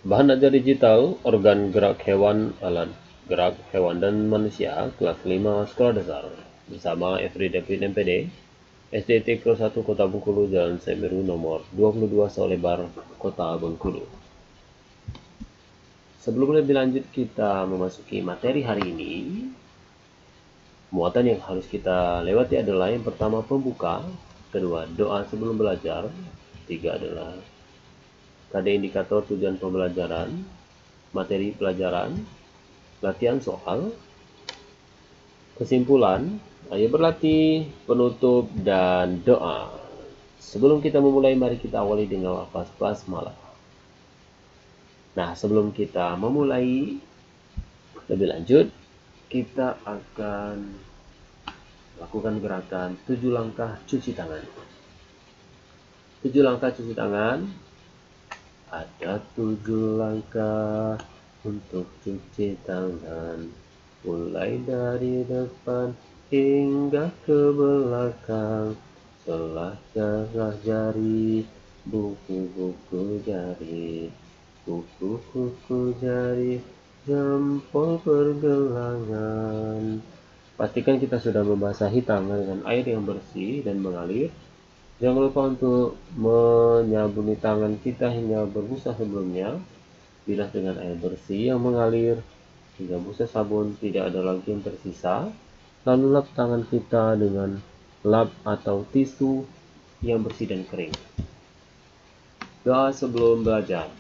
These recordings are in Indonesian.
Bahan ajar digital, organ gerak hewan, alat gerak hewan dan manusia, kelas 5 sekolah dasar. Bersama Efri David MPD, SDT Kelas 1 Kota Bengkulu, Jalan Semeru nomor 22 Solebar, Kota Bengkulu. Sebelum lebih lanjut kita memasuki materi hari ini, muatan yang harus kita lewati adalah yang pertama pembuka, kedua doa sebelum belajar, ketiga adalah KD indikator tujuan pembelajaran, materi pelajaran, latihan soal, kesimpulan, ayo berlatih, penutup, dan doa. Sebelum kita memulai, mari kita awali dengan lafaz basmalah. Nah, sebelum kita memulai lebih lanjut, kita akan lakukan gerakan 7 langkah cuci tangan. 7 langkah cuci tangan. Ada 7 langkah untuk cuci tangan, mulai dari depan hingga ke belakang. Selah jari, buku-buku jari, kuku-kuku jari, jempol pergelangan. Pastikan kita sudah membasahi tangan dengan air yang bersih dan mengalir. Jangan lupa untuk menyabuni tangan kita hingga berbusa sebelumnya. Bilas dengan air bersih yang mengalir hingga busa sabun tidak ada lagi yang tersisa. Lalu lap tangan kita dengan lap atau tisu yang bersih dan kering. Doa sebelum belajar.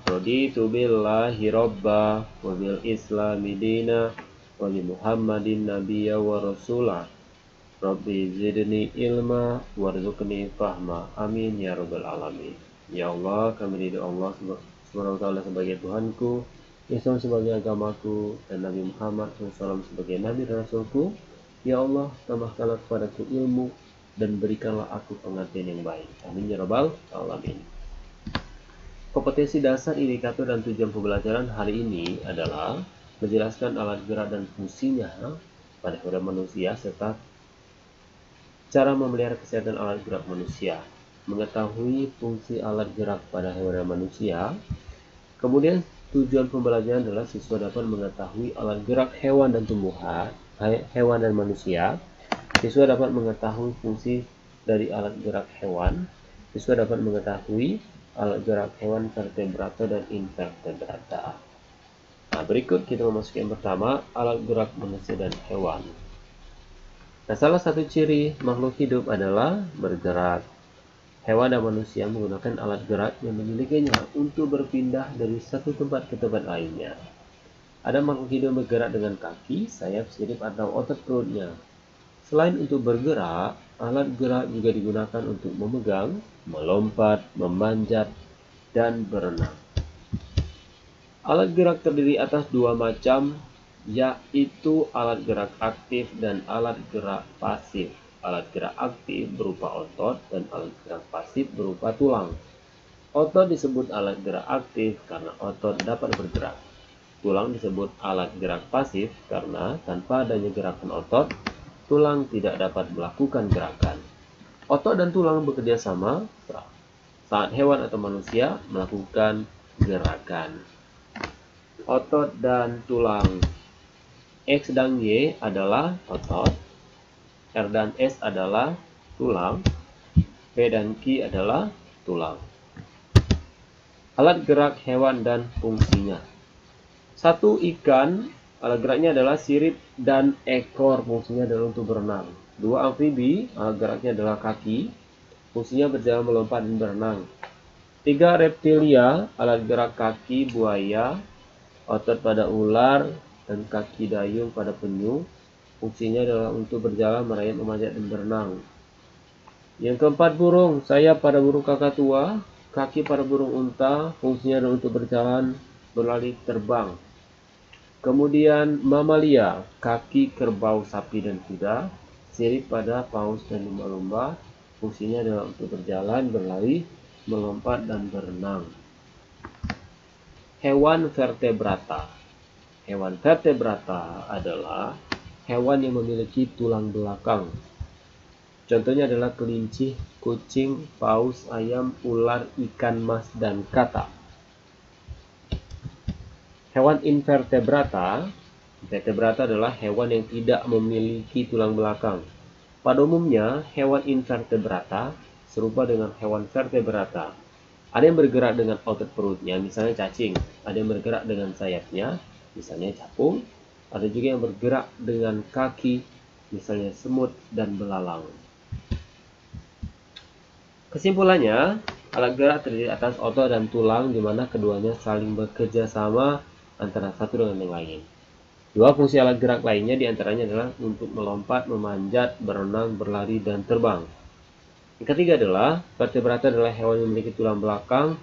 Raditu billahi robba wa bil islami dina wa bi muhammadin nabiyya wa rasulah. Rabbi zidni ilma warzuqni fahma. Amin ya rabbal alamin. Ya Allah, kami ridho Allah subhanahu wa ta'ala sebagai Tuhanku, Islam sebagai agamaku, dan Nabi Muhammad SAW sebagai Nabi dan Rasulku. Ya Allah, tambahkanlah kepadaku ilmu dan berikanlah aku pengertian yang baik. Amin ya rabbal alamin. Kompetensi dasar, indikator, dan tujuan pembelajaran hari ini adalah menjelaskan alat gerak dan fungsinya pada hewan manusia serta cara memelihara kesehatan alat gerak manusia, mengetahui fungsi alat gerak pada hewan dan manusia. Kemudian tujuan pembelajaran adalah siswa dapat mengetahui alat gerak hewan dan tumbuhan, hewan dan manusia. Siswa dapat mengetahui fungsi dari alat gerak hewan. Siswa dapat mengetahui alat gerak hewan vertebrata dan invertebrata. Nah, berikut kita memasuki yang pertama, alat gerak manusia dan hewan. Nah, salah satu ciri makhluk hidup adalah bergerak. Hewan dan manusia menggunakan alat gerak yang dimilikinya untuk berpindah dari satu tempat ke tempat lainnya. Ada makhluk hidup bergerak dengan kaki, sayap, sirip, atau otot perutnya. Selain untuk bergerak, alat gerak juga digunakan untuk memegang, melompat, memanjat, dan berenang. Alat gerak terdiri atas dua macam, yaitu alat gerak aktif dan alat gerak pasif. Alat gerak aktif berupa otot dan alat gerak pasif berupa tulang. Otot disebut alat gerak aktif karena otot dapat bergerak. Tulang disebut alat gerak pasif karena tanpa adanya gerakan otot, tulang tidak dapat melakukan gerakan. Otot dan tulang bekerja sama saat hewan atau manusia melakukan gerakan. Otot dan tulang. X dan Y adalah otot, R dan S adalah tulang, P dan Q adalah tulang. Alat gerak hewan dan fungsinya. 1. Ikan, alat geraknya adalah sirip dan ekor, fungsinya adalah untuk berenang. 2. Amfibi, alat geraknya adalah kaki, fungsinya berjalan, melompat, dan berenang. 3. Reptilia, alat gerak kaki buaya, otot pada ular, dan kaki dayung pada penyu, fungsinya adalah untuk berjalan, merayap, memanjat, dan berenang. Yang keempat, burung, sayap pada burung kakatua, kaki pada burung unta, fungsinya adalah untuk berjalan, berlari, terbang. Kemudian mamalia, kaki kerbau, sapi, dan kuda, sirip pada paus dan lumba-lumba, fungsinya adalah untuk berjalan, berlari, melompat, dan berenang. Hewan vertebrata. Hewan vertebrata adalah hewan yang memiliki tulang belakang. Contohnya adalah kelinci, kucing, paus, ayam, ular, ikan mas, dan katak. Hewan invertebrata, invertebrata adalah hewan yang tidak memiliki tulang belakang. Pada umumnya, hewan invertebrata serupa dengan hewan vertebrata. Ada yang bergerak dengan otot perutnya, misalnya cacing. Ada yang bergerak dengan sayapnya, misalnya capung. Ada juga yang bergerak dengan kaki, misalnya semut dan belalang. Kesimpulannya, alat gerak terdiri atas otot dan tulang di mana keduanya saling bekerja sama antara satu dengan yang lain. Dua fungsi alat gerak lainnya diantaranya adalah untuk melompat, memanjat, berenang, berlari, dan terbang. Yang ketiga adalah vertebrata adalah hewan yang memiliki tulang belakang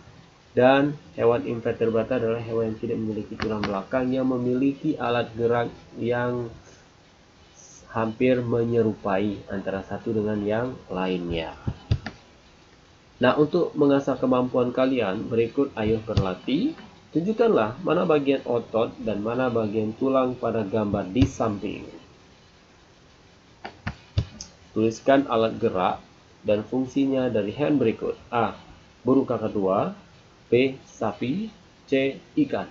dan hewan invertebrata adalah hewan yang tidak memiliki tulang belakang yang memiliki alat gerak yang hampir menyerupai antara satu dengan yang lainnya. Nah, untuk mengasah kemampuan kalian, berikut ayo berlatih. Tunjukkanlah mana bagian otot dan mana bagian tulang pada gambar di samping. Tuliskan alat gerak dan fungsinya dari hewan berikut. A. Burung kakak tua. B. Sapi. C. Ikan.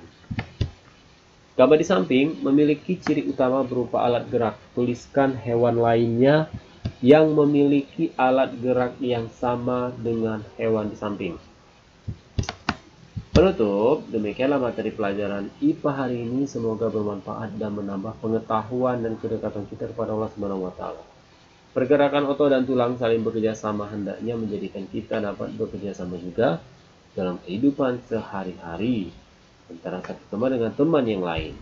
Gambar di samping memiliki ciri utama berupa alat gerak. Tuliskan hewan lainnya yang memiliki alat gerak yang sama dengan hewan di samping. Penutup, demikianlah materi pelajaran IPA hari ini. Semoga bermanfaat dan menambah pengetahuan dan kedekatan kita kepada Allah Subhanahu wa taala. Pergerakan otot dan tulang saling bekerja sama hendaknya menjadikan kita dapat bekerja sama juga dalam kehidupan sehari-hari antara satu teman dengan teman yang lain.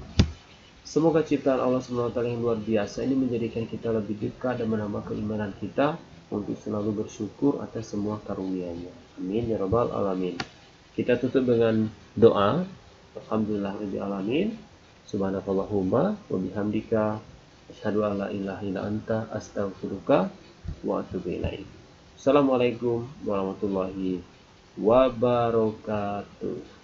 Semoga ciptaan Allah Subhanahu wa taala yang luar biasa ini menjadikan kita lebih dekat dan menambah keimanan kita untuk selalu bersyukur atas semua karunia-Nya. Amin ya rabbal alamin. Kita tutup dengan doa. Alhamdulillahirabbil alamin. Subhanakallahumma wa bihamdika asyhadu an la ilaha illa anta astaghfiruka wa atubu ilaik. Assalamualaikum warahmatullahi wabarakatuh.